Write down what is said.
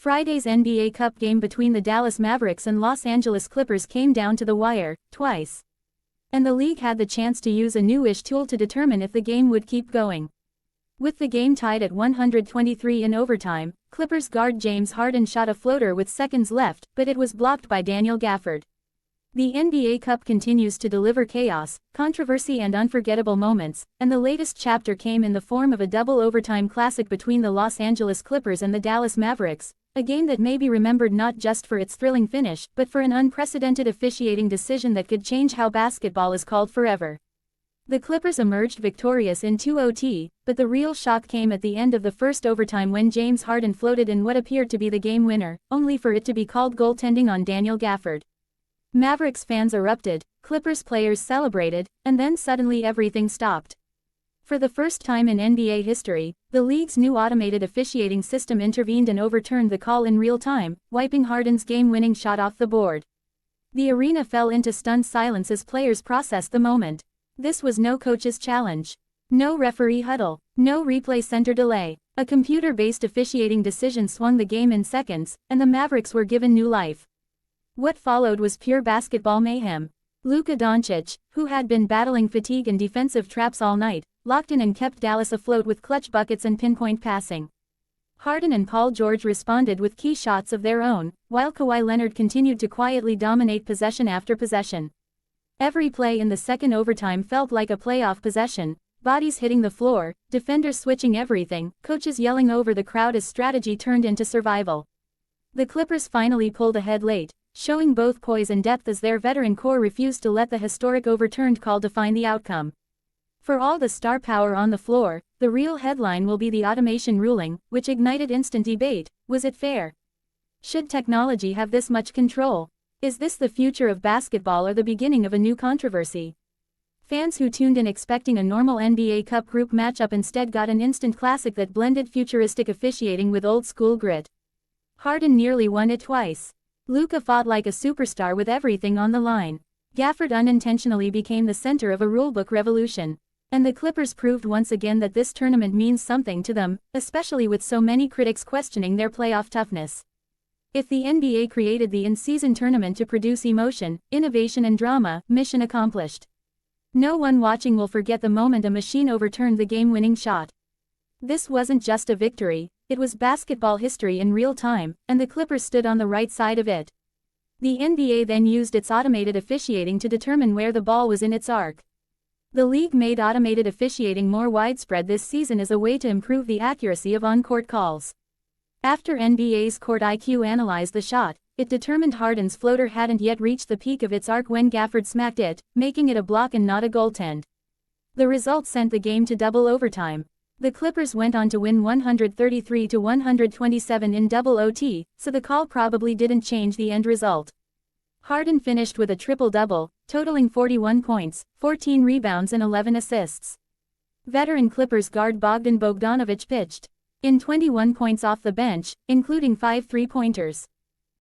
Friday's NBA Cup game between the Dallas Mavericks and Los Angeles Clippers came down to the wire, twice. And the league had the chance to use a newish tool to determine if the game would keep going. With the game tied at 123 in overtime, Clippers guard James Harden shot a floater with seconds left, but it was blocked by Daniel Gafford. The NBA Cup continues to deliver chaos, controversy and unforgettable moments, and the latest chapter came in the form of a double overtime classic between the Los Angeles Clippers and the Dallas Mavericks, a game that may be remembered not just for its thrilling finish, but for an unprecedented officiating decision that could change how basketball is called forever. The Clippers emerged victorious in 2 OT, but the real shock came at the end of the first overtime when James Harden floated in what appeared to be the game winner, only for it to be called goaltending on Daniel Gafford. Mavericks fans erupted, Clippers players celebrated, and then suddenly everything stopped. For the first time in NBA history, the league's new automated officiating system intervened and overturned the call in real time, wiping Harden's game-winning shot off the board. The arena fell into stunned silence as players processed the moment. This was no coach's challenge. No referee huddle. No replay center delay. A computer-based officiating decision swung the game in seconds, and the Mavericks were given new life. What followed was pure basketball mayhem. Luka Doncic, who had been battling fatigue and defensive traps all night, locked in and kept Dallas afloat with clutch buckets and pinpoint passing. Harden and Paul George responded with key shots of their own, while Kawhi Leonard continued to quietly dominate possession after possession. Every play in the second overtime felt like a playoff possession, bodies hitting the floor, defenders switching everything, coaches yelling over the crowd as strategy turned into survival. The Clippers finally pulled ahead late, showing both poise and depth as their veteran core refused to let the historic overturned call define the outcome. For all the star power on the floor, the real headline will be the automation ruling, which ignited instant debate. Was it fair? Should technology have this much control? Is this the future of basketball or the beginning of a new controversy? Fans who tuned in expecting a normal NBA Cup group matchup instead got an instant classic that blended futuristic officiating with old-school grit. Harden nearly won it twice. Luka fought like a superstar with everything on the line. Gafford unintentionally became the center of a rulebook revolution. And the Clippers proved once again that this tournament means something to them, especially with so many critics questioning their playoff toughness. If the NBA created the in-season tournament to produce emotion, innovation and drama, mission accomplished. No one watching will forget the moment a machine overturned the game-winning shot. This wasn't just a victory, it was basketball history in real time, and the Clippers stood on the right side of it. The NBA then used its automated officiating to determine where the ball was in its arc. The league made automated officiating more widespread this season as a way to improve the accuracy of on-court calls. After NBA's Court IQ analyzed the shot, it determined Harden's floater hadn't yet reached the peak of its arc when Gafford smacked it, making it a block and not a goaltend. The result sent the game to double overtime. The Clippers went on to win 133-127 in double OT, so the call probably didn't change the end result. Harden finished with a triple-double, totaling 41 points, 14 rebounds and 11 assists. Veteran Clippers guard Bogdan Bogdanović pitched in 21 points off the bench, including 5 three-pointers.